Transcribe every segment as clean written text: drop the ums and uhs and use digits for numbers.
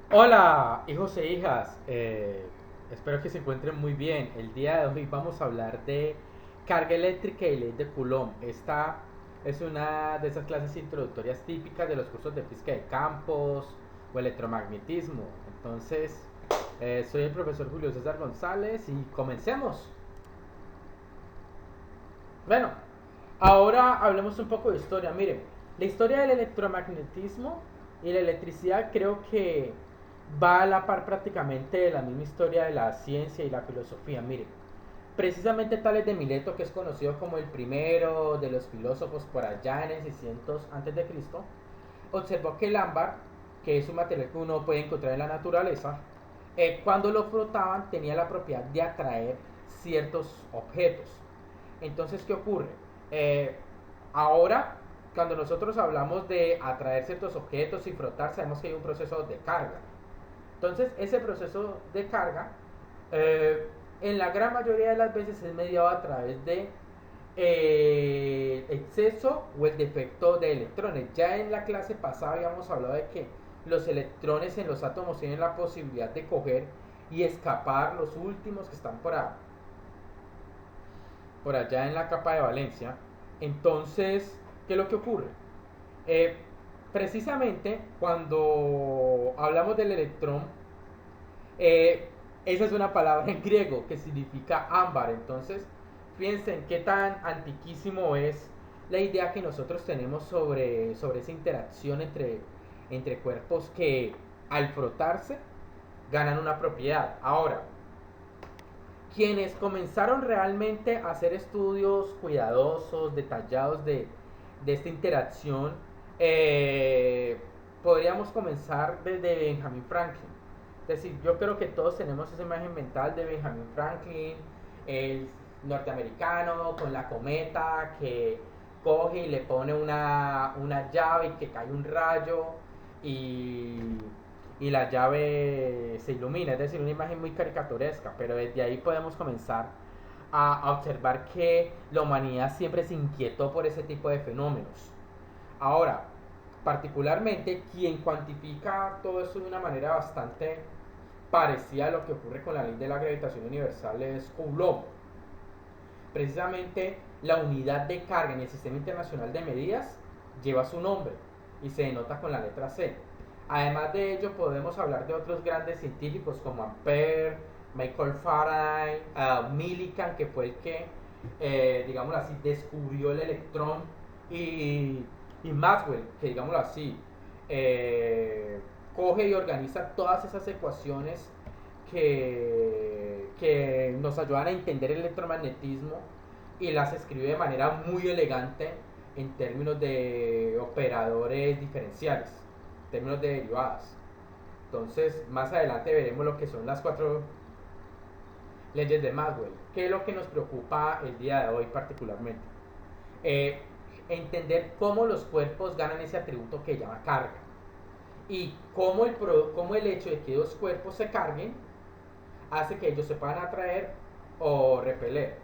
Hola, hijos e hijas. Espero que se encuentren muy bien. El día de hoy vamos a hablar de carga eléctrica y ley de Coulomb. Esta es una de esas clases introductorias típicas de los cursos de física de campos o electromagnetismo. Entonces, soy el profesor Julio César González y comencemos. Bueno, ahora hablemos un poco de historia. Miren, la historia del electromagnetismo y la electricidad creo que va a la par prácticamente de la misma historia de la ciencia y la filosofía. Miren, precisamente Tales de Mileto, que es conocido como el primero de los filósofos por allá en el 600 a.C., observó que el ámbar, que es un material que uno puede encontrar en la naturaleza, cuando lo frotaban tenía la propiedad de atraer ciertos objetos. Entonces, ¿qué ocurre? Eh, Ahora, cuando nosotros hablamos de atraer ciertos objetos y frotar, sabemos que hay un proceso de carga. Entonces, ese proceso de carga, eh, en la gran mayoría de las veces es mediado a través de exceso o el defecto de electrones. Ya en la clase pasada habíamos hablado de que los electrones en los átomos tienen la posibilidad de coger y escapar los últimos que están por allá en la capa de valencia. Entonces, ¿qué es lo que ocurre? Eh, Precisamente cuando hablamos del electrón, eh, esa es una palabra en griego que significa ámbar. Entonces, piensen qué tan antiquísimo es la idea que nosotros tenemos sobre esa interacción entre cuerpos que al frotarse ganan una propiedad. Ahora, quienes comenzaron realmente a hacer estudios cuidadosos, detallados de esta interacción, eh, podríamos comenzar desde Benjamin Franklin. Es decir, yo creo que todos tenemos esa imagen mental de Benjamin Franklin, el norteamericano con la cometa que coge y le pone una llave y que cae un rayo y y la llave se ilumina, es decir, una imagen muy caricaturesca, pero desde ahí podemos comenzar a observar que la humanidad siempre se inquietó por ese tipo de fenómenos. Ahora, particularmente, quien cuantifica todo esto de una manera bastante parecida a lo que ocurre con la ley de la gravitación universal es Coulomb. Precisamente la unidad de carga en el Sistema Internacional de Medidas lleva su nombre y se denota con la letra C. Además de ello, podemos hablar de otros grandes científicos como Ampere, Michael Faraday, Millikan, que fue el que, digámoslo así, descubrió el electrón, y Maxwell, que digámoslo así, coge y organiza todas esas ecuaciones que nos ayudan a entender el electromagnetismo y las escribe de manera muy elegante en términos de operadores diferenciales, en términos de derivadas. Entonces, más adelante veremos lo que son las cuatro leyes de Maxwell, que es lo que nos preocupa el día de hoy particularmente. Eh, Entender cómo los cuerpos ganan ese atributo que llama carga y cómo el hecho de que dos cuerpos se carguen hace que ellos se puedan atraer o repeler.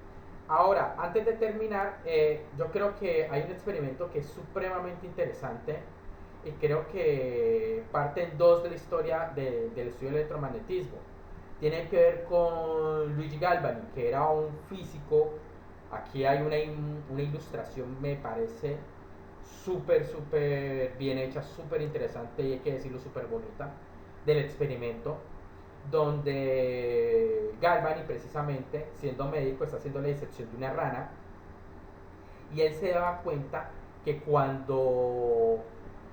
Ahora, antes de terminar, yo creo que hay un experimento que es supremamente interesante y creo que parten dos de la historia del estudio del electromagnetismo. Tiene que ver con Luigi Galvani, que era un físico. Aquí hay una ilustración, me parece súper bien hecha, súper interesante y hay que decirlo súper bonita, del experimento donde Galvani precisamente, siendo médico, está haciendo la disección de una rana y él se daba cuenta que cuando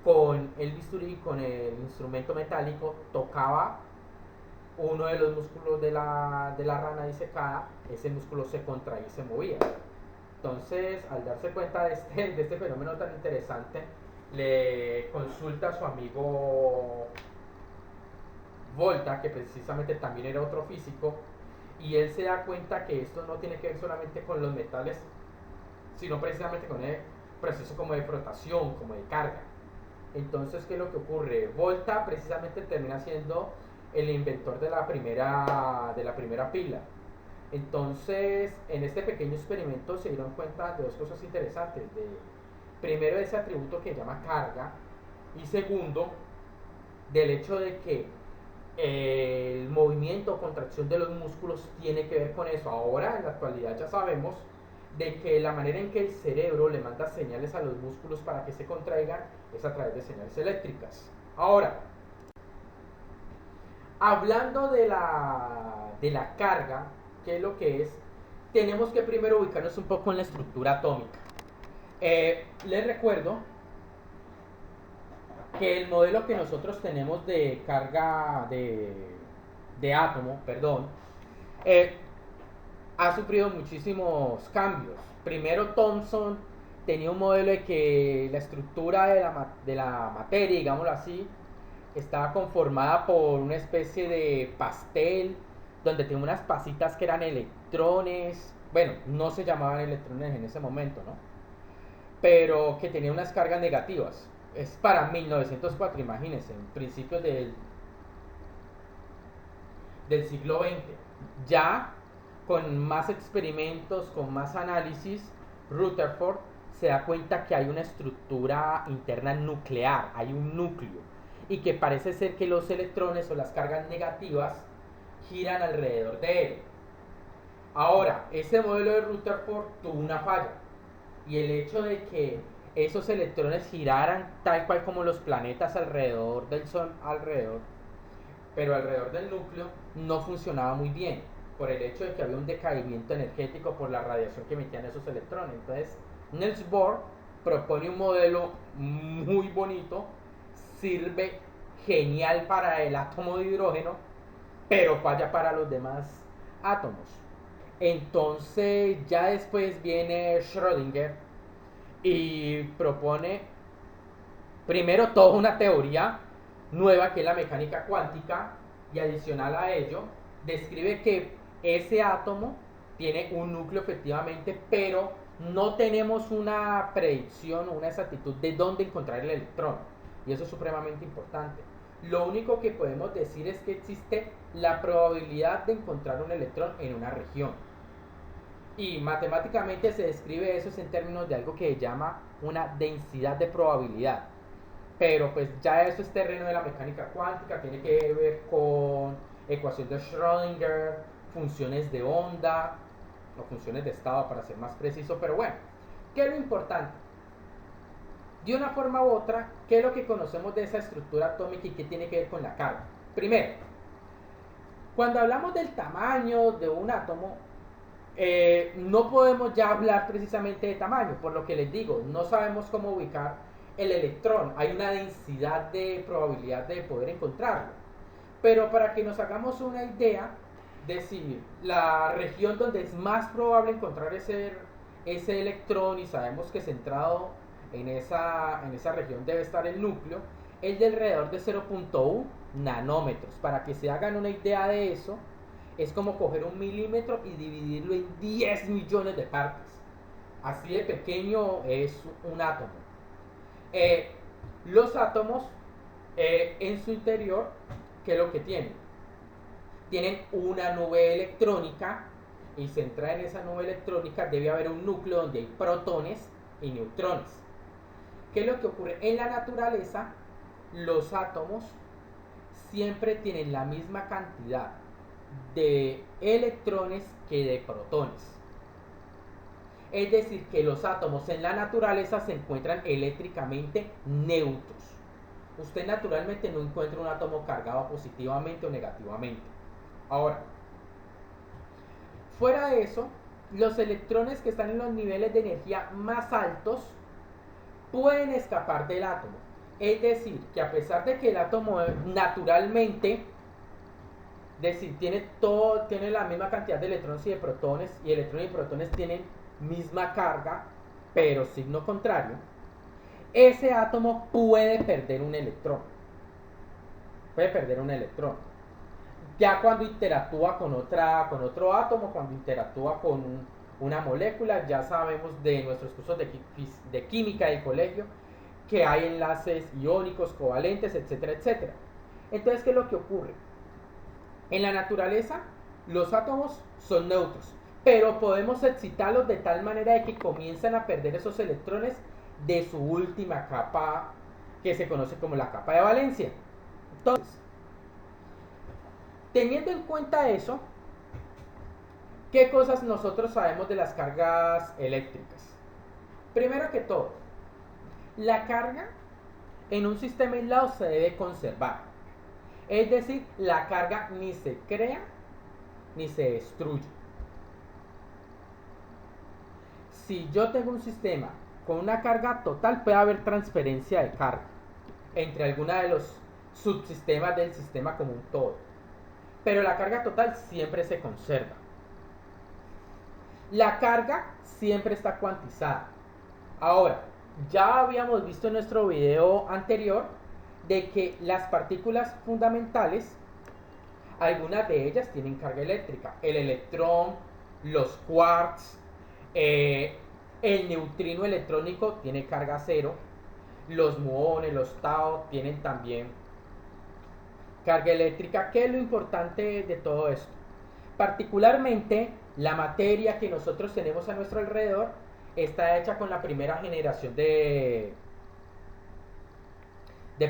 con el bisturí, con el instrumento metálico, tocaba uno de los músculos de la rana disecada, ese músculo se contraía y se movía. Entonces, al darse cuenta de este fenómeno tan interesante, le consulta a su amigo Volta, que precisamente también era otro físico, y él se da cuenta que esto no tiene que ver solamente con los metales, sino precisamente con el proceso como de frotación, como de carga. Entonces, ¿qué es lo que ocurre? Volta precisamente termina siendo el inventor de la primera pila. Entonces, en este pequeño experimento se dieron cuenta de dos cosas interesantes. Primero, ese atributo que llama carga, y segundo, del hecho de que el movimiento o contracción de los músculos tiene que ver con eso. Ahora, en la actualidad, ya sabemos de que la manera en que el cerebro le manda señales a los músculos para que se contraigan es a través de señales eléctricas. Ahora, hablando de la carga, ¿qué es lo que es? Tenemos que primero ubicarnos un poco en la estructura atómica. Les recuerdo que el modelo que nosotros tenemos de carga de átomo, perdón, eh, ha sufrido muchísimos cambios. Primero Thomson tenía un modelo de que la estructura de la materia, digámoslo así, estaba conformada por una especie de pastel donde tenía unas pasitas que eran electrones. Bueno, no se llamaban electrones en ese momento, ¿no? Pero que tenía unas cargas negativas. Es para 1904, imagínense, en principios del siglo XX. Ya con más experimentos, con más análisis, Rutherford se da cuenta que hay una estructura interna nuclear, hay un núcleo, y que parece ser que los electrones o las cargas negativas giran alrededor de él. Ahora, ese modelo de Rutherford tuvo una falla, y el hecho de que esos electrones giraran tal cual como los planetas alrededor del Sol, pero alrededor del núcleo, no funcionaba muy bien por el hecho de que había un decaimiento energético por la radiación que emitían esos electrones. Entonces, Niels Bohr propone un modelo muy bonito, sirve genial para el átomo de hidrógeno, pero falla para los demás átomos. Entonces, ya después viene Schrödinger y propone primero toda una teoría nueva que es la mecánica cuántica, y adicional a ello describe que ese átomo tiene un núcleo efectivamente, pero no tenemos una predicción o una exactitud de dónde encontrar el electrón, y eso es supremamente importante. Lo único que podemos decir es que existe la probabilidad de encontrar un electrón en una región, y matemáticamente se describe eso en términos de algo que se llama una densidad de probabilidad. Pero pues ya eso es terreno de la mecánica cuántica, tiene que ver con ecuación de Schrödinger, funciones de onda, o funciones de estado para ser más preciso. Pero bueno, ¿qué es lo importante? De una forma u otra, ¿qué es lo que conocemos de esa estructura atómica y qué tiene que ver con la carga? Primero, cuando hablamos del tamaño de un átomo, no podemos ya hablar precisamente de tamaño, por lo que les digo, no sabemos cómo ubicar el electrón, hay una densidad de probabilidad de poder encontrarlo. Pero para que nos hagamos una idea, decir, la región donde es más probable encontrar ese electrón, y sabemos que centrado en esa región debe estar el núcleo, es de alrededor de 0.1 nanómetros. Para que se hagan una idea de eso, es como coger un milímetro y dividirlo en 10 millones de partes. Así de pequeño es un átomo. Los átomos en su interior, ¿qué es lo que tienen? Tienen una nube electrónica, y centrada en esa nube electrónica debe haber un núcleo donde hay protones y neutrones. ¿Qué es lo que ocurre? En la naturaleza, los átomos siempre tienen la misma cantidad de electrones que de protones. Es decir, que los átomos en la naturaleza se encuentran eléctricamente neutros. Usted naturalmente no encuentra un átomo cargado positivamente o negativamente. Ahora, fuera de eso, los electrones que están en los niveles de energía más altos pueden escapar del átomo. Es decir, que a pesar de que el átomo naturalmente, tiene la misma cantidad de electrones y de protones, y electrones y protones tienen misma carga, pero signo contrario, ese átomo puede perder un electrón. Puede perder un electrón. Ya cuando interactúa con otro átomo, cuando interactúa con una molécula, ya sabemos de nuestros cursos de química del colegio que hay enlaces iónicos, covalentes, etcétera, etcétera. Entonces, ¿qué es lo que ocurre? En la naturaleza, los átomos son neutros, pero podemos excitarlos de tal manera de que comienzan a perder esos electrones de su última capa, que se conoce como la capa de valencia. Entonces, Teniendo en cuenta eso, ¿qué cosas nosotros sabemos de las cargas eléctricas? Primero que todo, la carga en un sistema aislado se debe conservar. Es decir, la carga ni se crea ni se destruye. Si yo tengo un sistema con una carga total, puede haber transferencia de carga entre alguna de los subsistemas del sistema como un todo. Pero la carga total siempre se conserva. La carga siempre está cuantizada. Ahora, ya habíamos visto en nuestro video anterior de que las partículas fundamentales, algunas de ellas tienen carga eléctrica. El electrón, los quarks, el neutrino electrónico tiene carga cero. Los muones, los tau tienen también carga eléctrica. ¿Qué es lo importante de todo esto? Particularmente, la materia que nosotros tenemos a nuestro alrededor está hecha con la primera generación de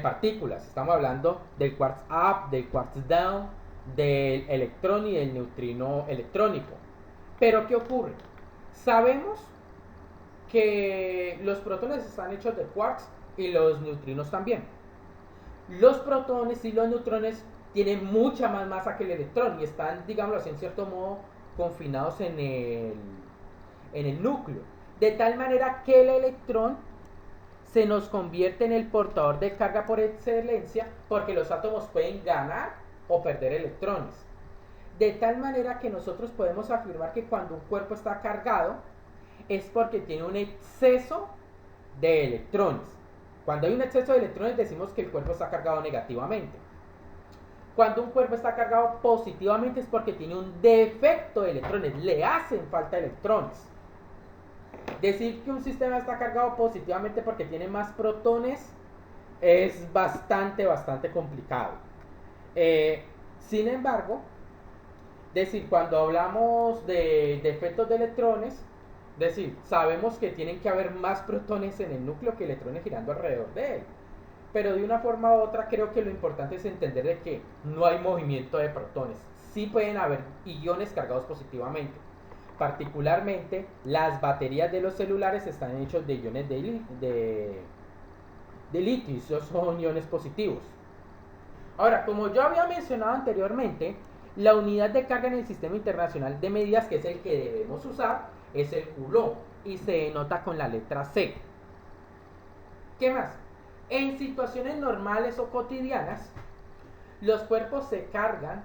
partículas. Estamos hablando del quarks up, del quarks down, del electrón y del neutrino electrónico. Pero ¿qué ocurre? Sabemos que los protones están hechos de quarks y los neutrinos también. Los protones y los neutrones tienen mucha más masa que el electrón y están, digámoslo así, en cierto modo confinados en el núcleo. De tal manera que el electrón se nos convierte en el portador de carga por excelencia, porque los átomos pueden ganar o perder electrones. De tal manera que nosotros podemos afirmar que cuando un cuerpo está cargado es porque tiene un exceso de electrones. Cuando hay un exceso de electrones decimos que el cuerpo está cargado negativamente. Cuando un cuerpo está cargado positivamente es porque tiene un defecto de electrones, le hacen falta electrones. Decir que un sistema está cargado positivamente porque tiene más protones es bastante complicado. Sin embargo, decir, cuando hablamos de defectos de electrones, decir, sabemos que tienen que haber más protones en el núcleo que electrones girando alrededor de él. Pero de una forma u otra creo que lo importante es entender de que no hay movimiento de protones. Sí pueden haber iones cargados positivamente. Particularmente las baterías de los celulares están hechos de iones de litio, esos son iones positivos. Ahora, como yo había mencionado anteriormente, la unidad de carga en el sistema internacional de medidas, que es el que debemos usar, es el Coulomb y se denota con la letra C. ¿Qué más? En situaciones normales o cotidianas, los cuerpos se cargan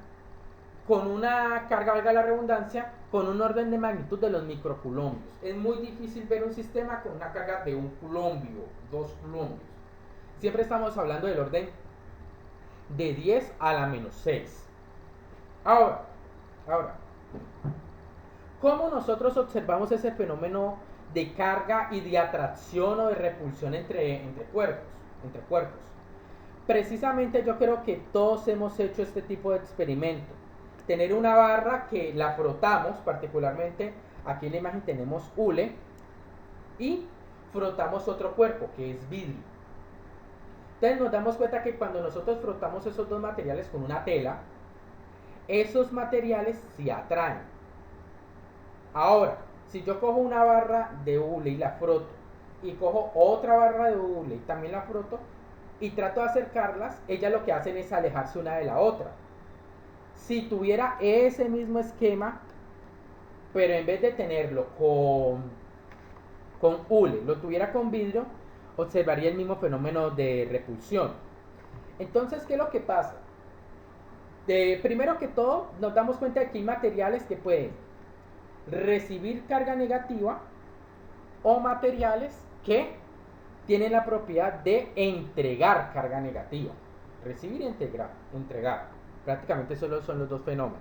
con una carga, valga la redundancia, con un orden de magnitud de los microcoulombios. Es muy difícil ver un sistema con una carga de 1 coulombio, 2 coulombios. Siempre estamos hablando del orden de 10 a la menos 6. Ahora, ¿cómo nosotros observamos ese fenómeno de carga y de atracción o de repulsión entre cuerpos? Precisamente yo creo que todos hemos hecho este tipo de experimento. Tener una barra que la frotamos, particularmente aquí en la imagen tenemos hule, y frotamos otro cuerpo que es vidrio. Entonces nos damos cuenta que cuando nosotros frotamos esos dos materiales con una tela, esos materiales se atraen. Ahora, si yo cojo una barra de hule y la froto, y cojo otra barra de hule y también la froto, y trato de acercarlas, ellas lo que hacen es alejarse una de la otra. Si tuviera ese mismo esquema, pero en vez de tenerlo con hule, lo tuviera con vidrio, observaría el mismo fenómeno de repulsión. Entonces, ¿qué es lo que pasa? Primero que todo, nos damos cuenta de que hay materiales que pueden recibir carga negativa o materiales que tienen la propiedad de entregar carga negativa. Recibir y entregar. Prácticamente solo son los dos fenómenos.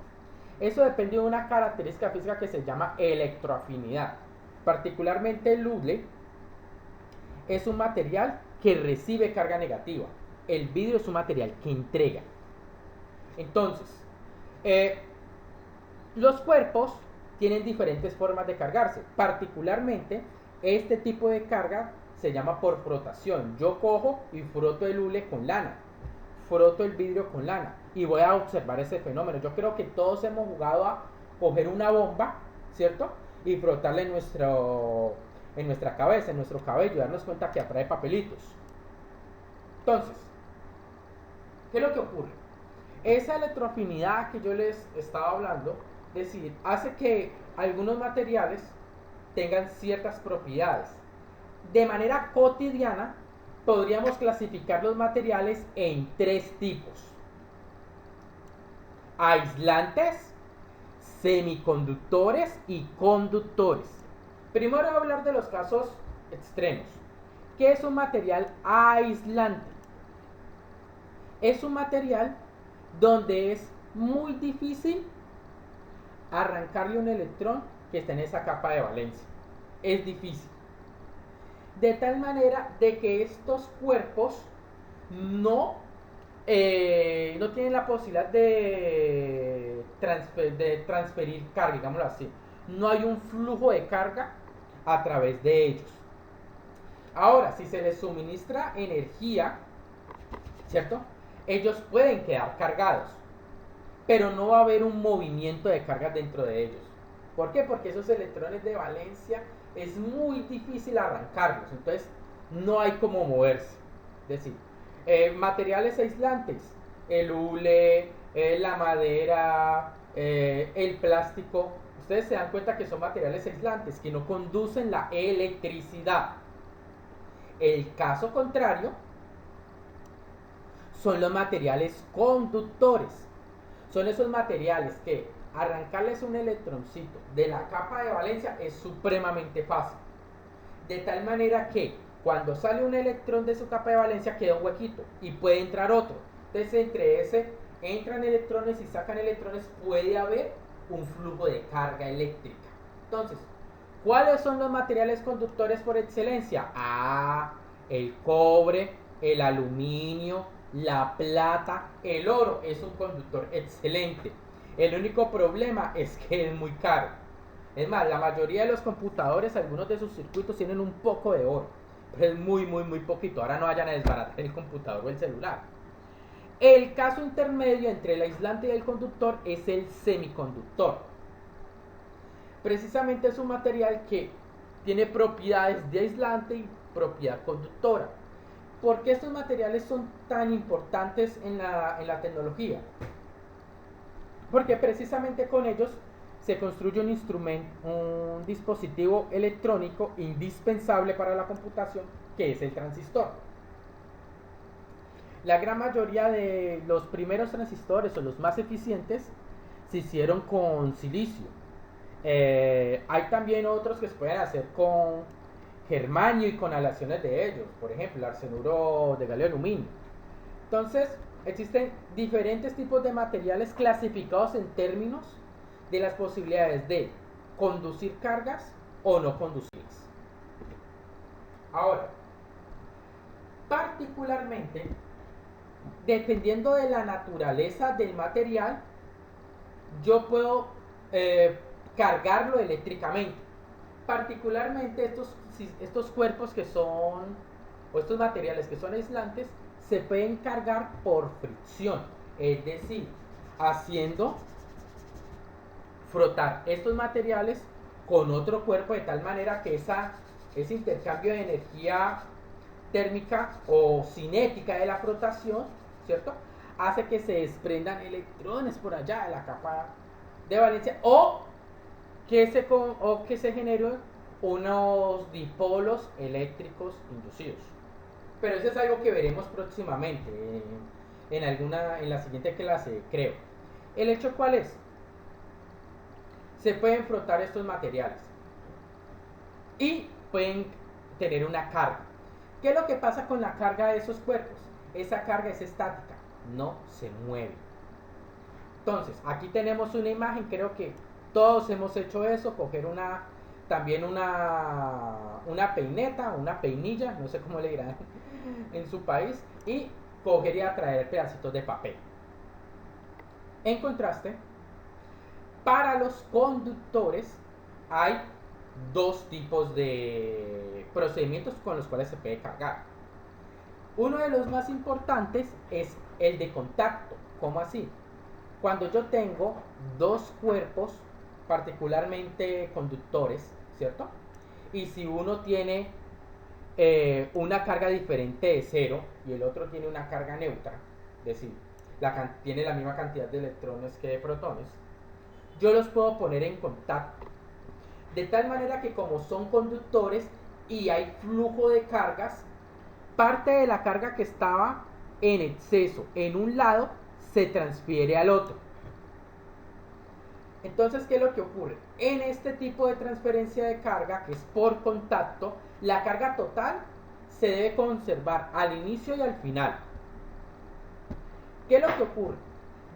Eso depende de una característica física que se llama electroafinidad. Particularmente el hule es un material que recibe carga negativa. El vidrio es un material que entrega. Entonces, los cuerpos tienen diferentes formas de cargarse. Particularmente, este tipo de carga se llama por frotación. Yo cojo y froto el hule con lana. froto el vidrio con lana y voy a observar ese fenómeno. Yo creo que todos hemos jugado a coger una bomba, ¿cierto? Y frotarla en nuestra cabeza, en nuestro cabello, y darnos cuenta que atrae papelitos. Entonces, ¿qué es lo que ocurre? Esa electroafinidad que yo les estaba hablando, es decir, hace que algunos materiales tengan ciertas propiedades. De manera cotidiana, podríamos clasificar los materiales en tres tipos: aislantes, semiconductores y conductores. Primero voy a hablar de los casos extremos. ¿Qué es un material aislante? Es un material donde es muy difícil arrancarle un electrón que está en esa capa de valencia. Es difícil. De tal manera de que estos cuerpos no tienen la posibilidad de transferir carga, digámoslo así. No hay un flujo de carga a través de ellos. Ahora, si se les suministra energía, ¿cierto? Ellos pueden quedar cargados, pero no va a haber un movimiento de carga dentro de ellos. ¿Por qué? Porque esos electrones de valencia es muy difícil arrancarlos, entonces no hay cómo moverse. Es decir, materiales aislantes, el hule, la madera, el plástico, ustedes se dan cuenta que son materiales aislantes que no conducen la electricidad. El caso contrario son los materiales conductores. Son esos materiales que arrancarles un electroncito de la capa de valencia es supremamente fácil. De tal manera que cuando sale un electrón de su capa de valencia queda un huequito y puede entrar otro. Entonces entre ese entran electrones y sacan electrones, puede haber un flujo de carga eléctrica. Entonces, ¿cuáles son los materiales conductores por excelencia? El cobre, el aluminio, la plata, el oro es un conductor excelente. El único problema es que es muy caro. Es más, la mayoría de los computadores, algunos de sus circuitos tienen un poco de oro, pero es muy poquito. Ahora no vayan a desbaratar el computador o el celular. El caso intermedio entre el aislante y el conductor es el semiconductor. Precisamente es un material que tiene propiedades de aislante y propiedad conductora. ¿Por qué estos materiales son tan importantes en la tecnología? Porque precisamente con ellos se construye un dispositivo electrónico indispensable para la computación, que es el transistor. La gran mayoría de los primeros transistores o los más eficientes se hicieron con silicio. Hay también otros que se pueden hacer con germanio y con aleaciones de ellos, por ejemplo, el arsenuro de galio aluminio. Entonces, existen diferentes tipos de materiales clasificados en términos de las posibilidades de conducir cargas o no conducirlas. Ahora, particularmente, dependiendo de la naturaleza del material, yo puedo cargarlo eléctricamente. Particularmente estos cuerpos que son, o estos materiales que son aislantes, se pueden cargar por fricción, es decir, haciendo frotar estos materiales con otro cuerpo de tal manera que ese intercambio de energía térmica o cinética de la frotación, ¿cierto?, hace que se desprendan electrones por allá de la capa de valencia o que se generen unos dipolos eléctricos inducidos. Pero eso es algo que veremos próximamente en la siguiente clase, creo. ¿El hecho cuál es? Se pueden frotar estos materiales y pueden tener una carga. ¿Qué es lo que pasa con la carga de esos cuerpos? Esa carga es estática, no se mueve. Entonces, aquí tenemos una imagen, creo que todos hemos hecho eso, coger también una peineta, una peinilla, no sé cómo le dirán en su país, y coger y atraer pedacitos de papel. En contraste, para los conductores hay dos tipos de procedimientos con los cuales se puede cargar. Uno de los más importantes es el de contacto. ¿Cómo así? Cuando yo tengo dos cuerpos particularmente conductores, ¿cierto? Y si uno tiene una carga diferente de cero y el otro tiene una carga neutra, es decir, tiene la misma cantidad de electrones que de protones, yo los puedo poner en contacto. De tal manera que como son conductores y hay flujo de cargas, parte de la carga que estaba en exceso en un lado se transfiere al otro. Entonces, ¿qué es lo que ocurre? En este tipo de transferencia de carga, que es por contacto, la carga total se debe conservar al inicio y al final. ¿Qué es lo que ocurre?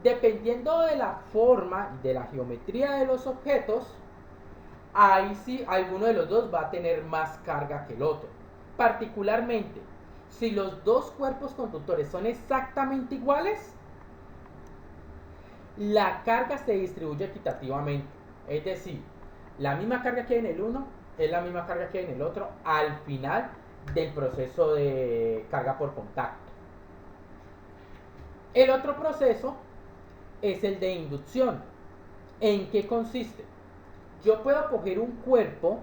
Dependiendo de la forma y de la geometría de los objetos, ahí sí alguno de los dos va a tener más carga que el otro. Particularmente, si los dos cuerpos conductores son exactamente iguales, la carga se distribuye equitativamente. Es decir, la misma carga que hay en el uno es la misma carga que hay en el otro al final del proceso de carga por contacto. El otro proceso es el de inducción. ¿En qué consiste? Yo puedo coger un cuerpo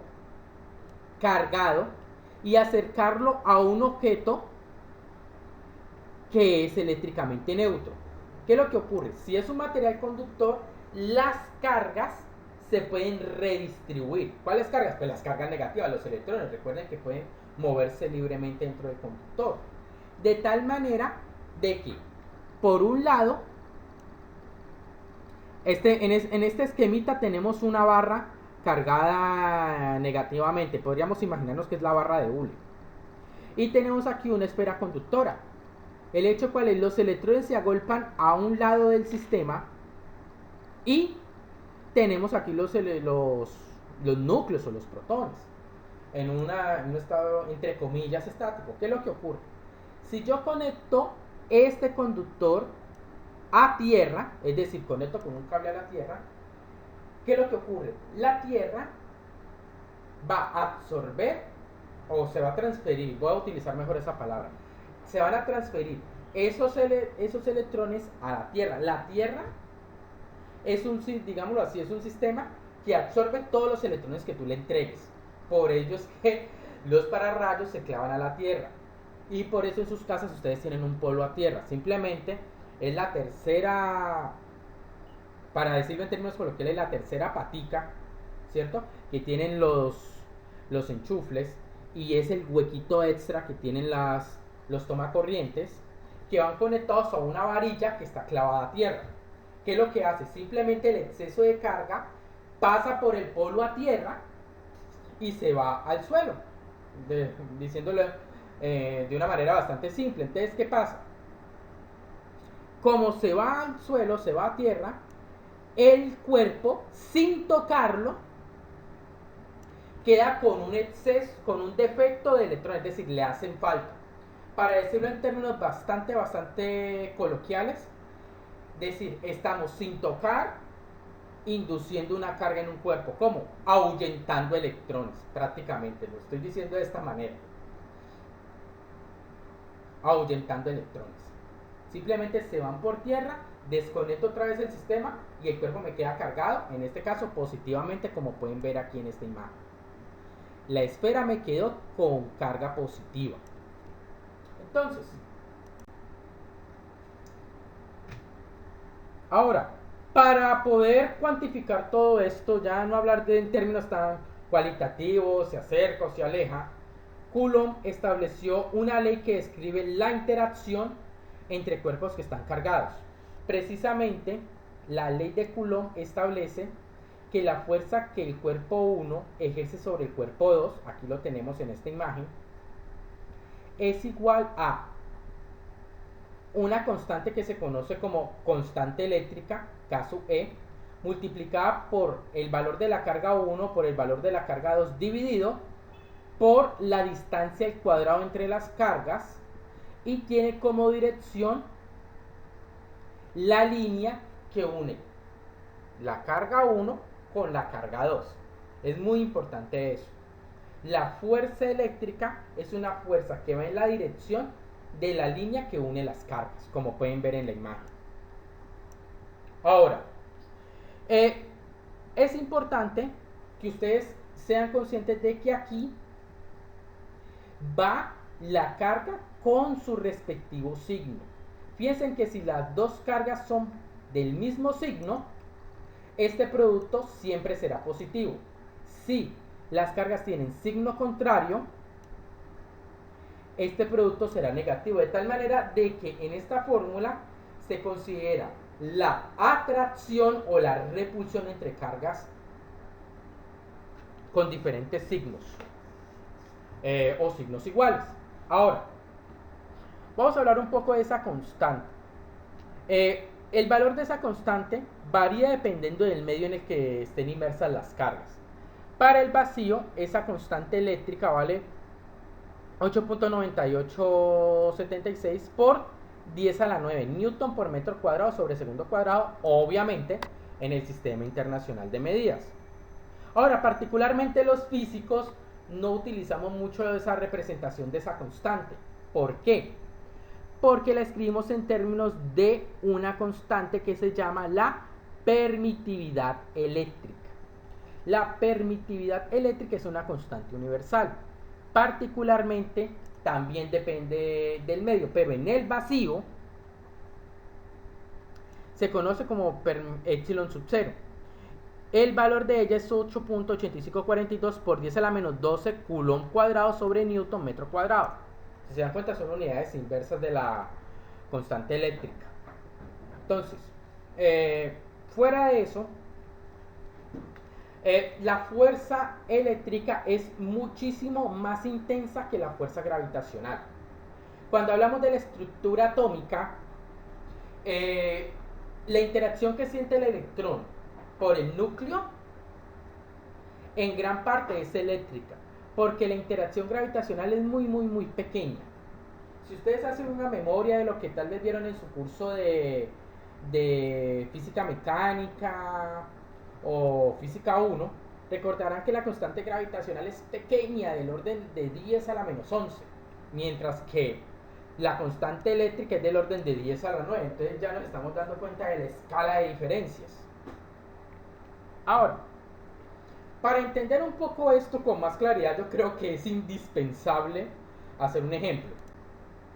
cargado y acercarlo a un objeto que es eléctricamente neutro. ¿Qué es lo que ocurre? Si es un material conductor, las cargas se pueden redistribuir. ¿Cuáles cargas? Pues las cargas negativas, los electrones. Recuerden que pueden moverse libremente dentro del conductor. De tal manera de que, por un lado, en este esquemita tenemos una barra cargada negativamente. Podríamos imaginarnos que es la barra de Hule. Y tenemos aquí una esfera conductora. El hecho cual es, los electrones se agolpan a un lado del sistema y tenemos aquí los núcleos o los protones en un estado entre comillas estático. ¿Qué es lo que ocurre? Si yo conecto este conductor a tierra, es decir, conecto con un cable a la tierra, ¿qué es lo que ocurre? La tierra va a absorber o se va a transferir, voy a utilizar mejor esa palabra, se van a transferir esos electrones a la Tierra. La Tierra es digámoslo así, es un sistema que absorbe todos los electrones que tú le entregues. Por ello es que los pararrayos se clavan a la Tierra. Y por eso en sus casas ustedes tienen un polo a tierra. Simplemente es la tercera, para decirlo en términos coloquiales, la tercera patica, ¿cierto? Que tienen los enchufles y es el huequito extra que tienen los tomacorrientes que van conectados a una varilla que está clavada a tierra. ¿Qué es lo que hace? Simplemente el exceso de carga pasa por el polo a tierra y se va al suelo, diciéndolo de una manera bastante simple. Entonces, ¿qué pasa? Como se va al suelo, se va a tierra, el cuerpo, sin tocarlo, queda con un exceso, con un defecto de electrones, es decir, le hacen falta. Para decirlo en términos bastante coloquiales, es decir, estamos sin tocar, induciendo una carga en un cuerpo. ¿Cómo? Ahuyentando electrones, prácticamente, lo estoy diciendo de esta manera. Ahuyentando electrones. Simplemente se van por tierra, desconecto otra vez el sistema y el cuerpo me queda cargado, en este caso positivamente, como pueden ver aquí en esta imagen. La esfera me quedó con carga positiva. Entonces, ahora, para poder cuantificar todo esto, ya no hablar en términos tan cualitativos, se acerca o se aleja, Coulomb estableció una ley que describe la interacción entre cuerpos que están cargados. Precisamente, la ley de Coulomb establece que la fuerza que el cuerpo 1 ejerce sobre el cuerpo 2, aquí lo tenemos en esta imagen, es igual a una constante que se conoce como constante eléctrica, caso E, multiplicada por el valor de la carga 1 por el valor de la carga 2 dividido por la distancia al cuadrado entre las cargas, y tiene como dirección la línea que une la carga 1 con la carga 2. Es muy importante eso. La fuerza eléctrica es una fuerza que va en la dirección de la línea que une las cargas, como pueden ver en la imagen. Ahora, es importante que ustedes sean conscientes de que aquí va la carga con su respectivo signo. Fíjense que si las dos cargas son del mismo signo, este producto siempre será positivo. Si las cargas tienen signo contrario, este producto será negativo, de tal manera de que en esta fórmula se considera la atracción o la repulsión entre cargas con diferentes signos o signos iguales. Ahora, vamos a hablar un poco de esa constante. El valor de esa constante varía dependiendo del medio en el que estén inmersas las cargas. Para el vacío, esa constante eléctrica vale 8.9876 por 10 a la 9 newton por metro cuadrado sobre segundo cuadrado, obviamente en el Sistema Internacional de Medidas. Ahora, particularmente los físicos no utilizamos mucho esa representación de esa constante. ¿Por qué? Porque la escribimos en términos de una constante que se llama la permitividad eléctrica. La permitividad eléctrica es una constante universal. Particularmente también depende del medio, pero en el vacío se conoce como epsilon sub 0. El valor de ella es 8.8542 por 10 a la menos 12 coulomb cuadrado sobre newton metro cuadrado. Si se dan cuenta, son unidades inversas de la constante eléctrica. Entonces, fuera de eso, la fuerza eléctrica es muchísimo más intensa que la fuerza gravitacional. Cuando hablamos de la estructura atómica, la interacción que siente el electrón por el núcleo en gran parte es eléctrica, porque la interacción gravitacional es muy pequeña. Si ustedes hacen una memoria de lo que tal vez vieron en su curso de física mecánica o física 1, recordarán que la constante gravitacional es pequeña, del orden de 10 a la menos 11, mientras que la constante eléctrica es del orden de 10 a la 9. Entonces ya nos estamos dando cuenta de la escala de diferencias. Ahora, para entender un poco esto con más claridad, yo creo que es indispensable hacer un ejemplo.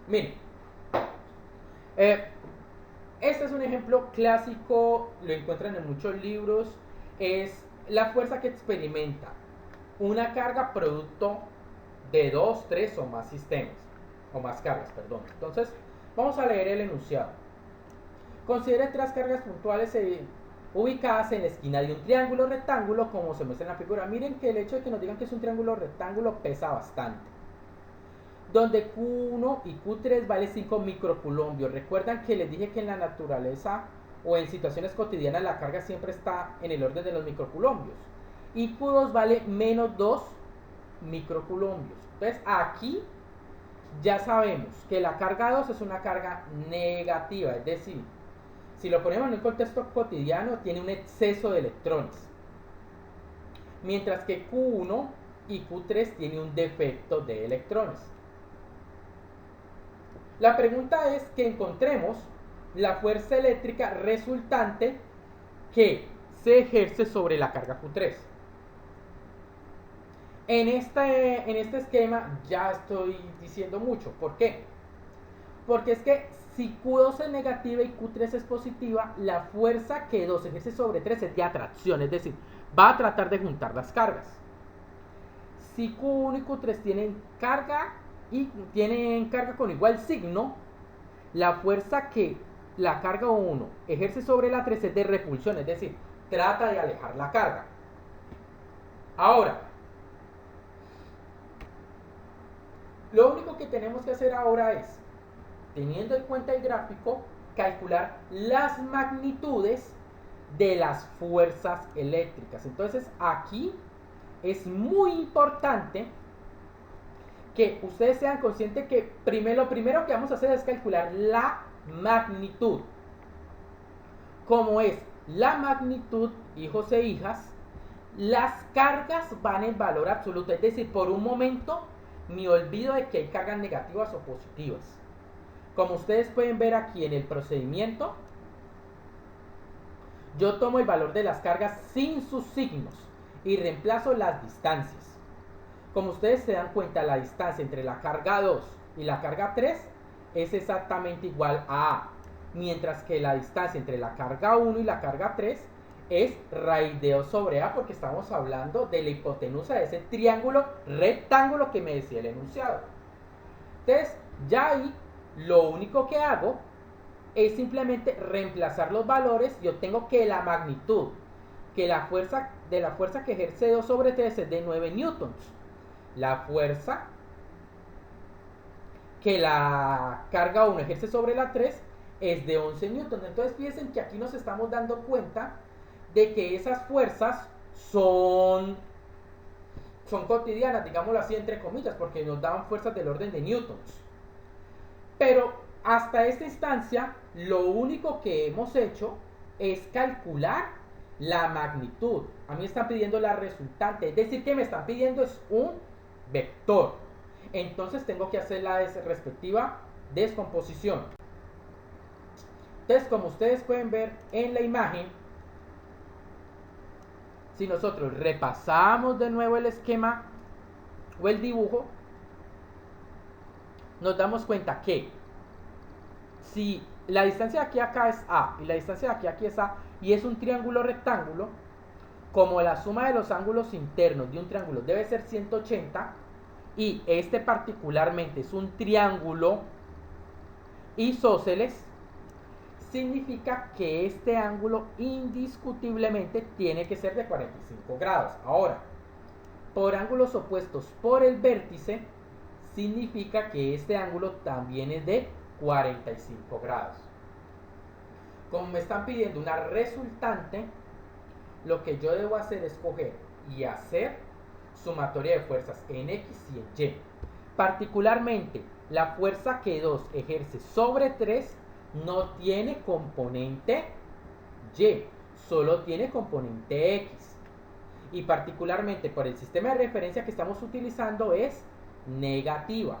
Miren, este es un ejemplo clásico, lo encuentran en muchos libros. Es la fuerza que experimenta una carga producto de 2, 3 o más sistemas, o más cargas, perdón. Entonces, vamos a leer el enunciado. Considere 3 cargas puntuales ubicadas en la esquina de un triángulo rectángulo, como se muestra en la figura. Miren que el hecho de que nos digan que es un triángulo rectángulo pesa bastante. Donde Q1 y Q3 vale 5 microcoulombios. Recuerdan que les dije que en la naturaleza o en situaciones cotidianas la carga siempre está en el orden de los microcoulombios. Y Q2 vale menos 2 microcoulombios. Entonces aquí ya sabemos que la carga 2 es una carga negativa, es decir, si lo ponemos en un contexto cotidiano, tiene un exceso de electrones. Mientras que Q1 y Q3 tiene un defecto de electrones. La pregunta es que encontremos la fuerza eléctrica resultante que se ejerce sobre la carga Q3. En este esquema ya estoy diciendo mucho. ¿Por qué? Porque es que si Q2 es negativa y Q3 es positiva, la fuerza que 2 ejerce sobre 3 es de atracción, es decir, va a tratar de juntar las cargas. Si Q1 y Q3 tienen carga con igual signo, la fuerza que la carga 1 ejerce sobre la 3 es de repulsión, es decir, trata de alejar la carga. Ahora, lo único que tenemos que hacer ahora es, teniendo en cuenta el gráfico, calcular las magnitudes de las fuerzas eléctricas. Entonces aquí es muy importante que ustedes sean conscientes que lo primero que vamos a hacer es calcular la magnitud. Como es la magnitud, hijos e hijas, las cargas van en valor absoluto. Es decir, por un momento me olvido de que hay cargas negativas o positivas. Como ustedes pueden ver aquí en el procedimiento, yo tomo el valor de las cargas sin sus signos y reemplazo las distancias. Como ustedes se dan cuenta, la distancia entre la carga 2 y la carga 3 es exactamente igual a A, mientras que la distancia entre la carga 1 y la carga 3 es raíz de 2 sobre A, porque estamos hablando de la hipotenusa de ese triángulo rectángulo que me decía el enunciado. Entonces, ya ahí lo único que hago es simplemente reemplazar los valores y obtengo que la magnitud, que la fuerza que ejerce 2 sobre 3 es de 9 newtons. La fuerza que la carga 1 ejerce sobre la 3 es de 11 newtons. Entonces fíjense que aquí nos estamos dando cuenta de que esas fuerzas son cotidianas, digámoslo así entre comillas, porque nos dan fuerzas del orden de newtons. Pero hasta esta instancia lo único que hemos hecho es calcular la magnitud. A mí me están pidiendo la resultante, es decir, que me están pidiendo es un vector. Entonces tengo que hacer la respectiva descomposición. Entonces, como ustedes pueden ver en la imagen, si nosotros repasamos de nuevo el esquema o el dibujo, nos damos cuenta que si la distancia de aquí a acá es A y la distancia de aquí a aquí es A y es un triángulo rectángulo, como la suma de los ángulos internos de un triángulo debe ser 180 y este particularmente es un triángulo isósceles, significa que este ángulo indiscutiblemente tiene que ser de 45 grados. Ahora, por ángulos opuestos por el vértice, significa que este ángulo también es de 45 grados. Como me están pidiendo una resultante, lo que yo debo hacer es coger y hacer sumatoria de fuerzas en X y en Y. Particularmente, la fuerza que 2 ejerce sobre 3 no tiene componente Y, solo tiene componente X. Y particularmente por el sistema de referencia que estamos utilizando es negativa.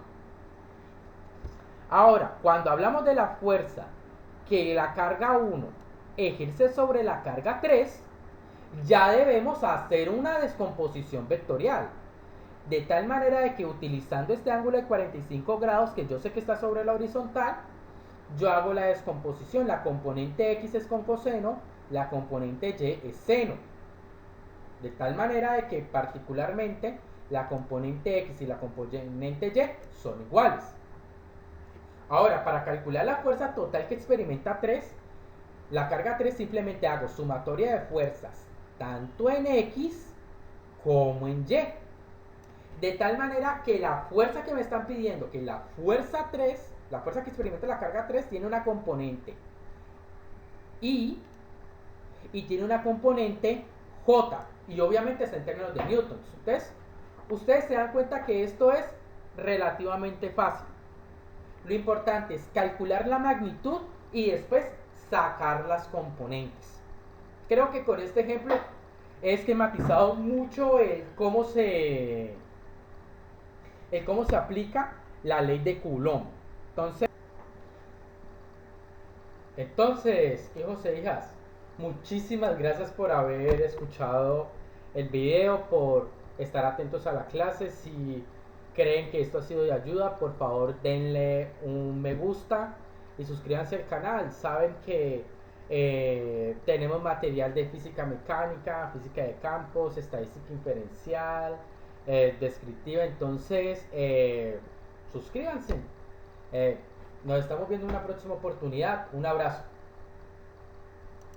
Ahora, cuando hablamos de la fuerza que la carga 1 ejerce sobre la carga 3, ya debemos hacer una descomposición vectorial. De tal manera de que utilizando este ángulo de 45 grados, que yo sé que está sobre la horizontal, yo hago la descomposición. La componente X es con coseno, la componente Y es seno. De tal manera de que particularmente la componente X y la componente Y son iguales. Ahora, para calcular la fuerza total que experimenta 3, la carga 3, simplemente hago sumatoria de fuerzas tanto en X como en Y. De tal manera que la fuerza que me están pidiendo, que la fuerza 3, la fuerza que experimenta la carga 3, tiene una componente I y tiene una componente J. Y obviamente está en términos de newtons. Entonces, ustedes se dan cuenta que esto es relativamente fácil. Lo importante es calcular la magnitud y después sacar las componentes. Creo que con este ejemplo he esquematizado mucho el cómo se aplica la ley de Coulomb. Entonces, hijos e hijas, muchísimas gracias por haber escuchado el video, por estar atentos a la clase. Si creen que esto ha sido de ayuda, por favor denle un me gusta y suscríbanse al canal. Saben que tenemos material de física mecánica, física de campos, estadística inferencial, descriptiva. Entonces, suscríbanse. Nos estamos viendo en una próxima oportunidad. Un abrazo.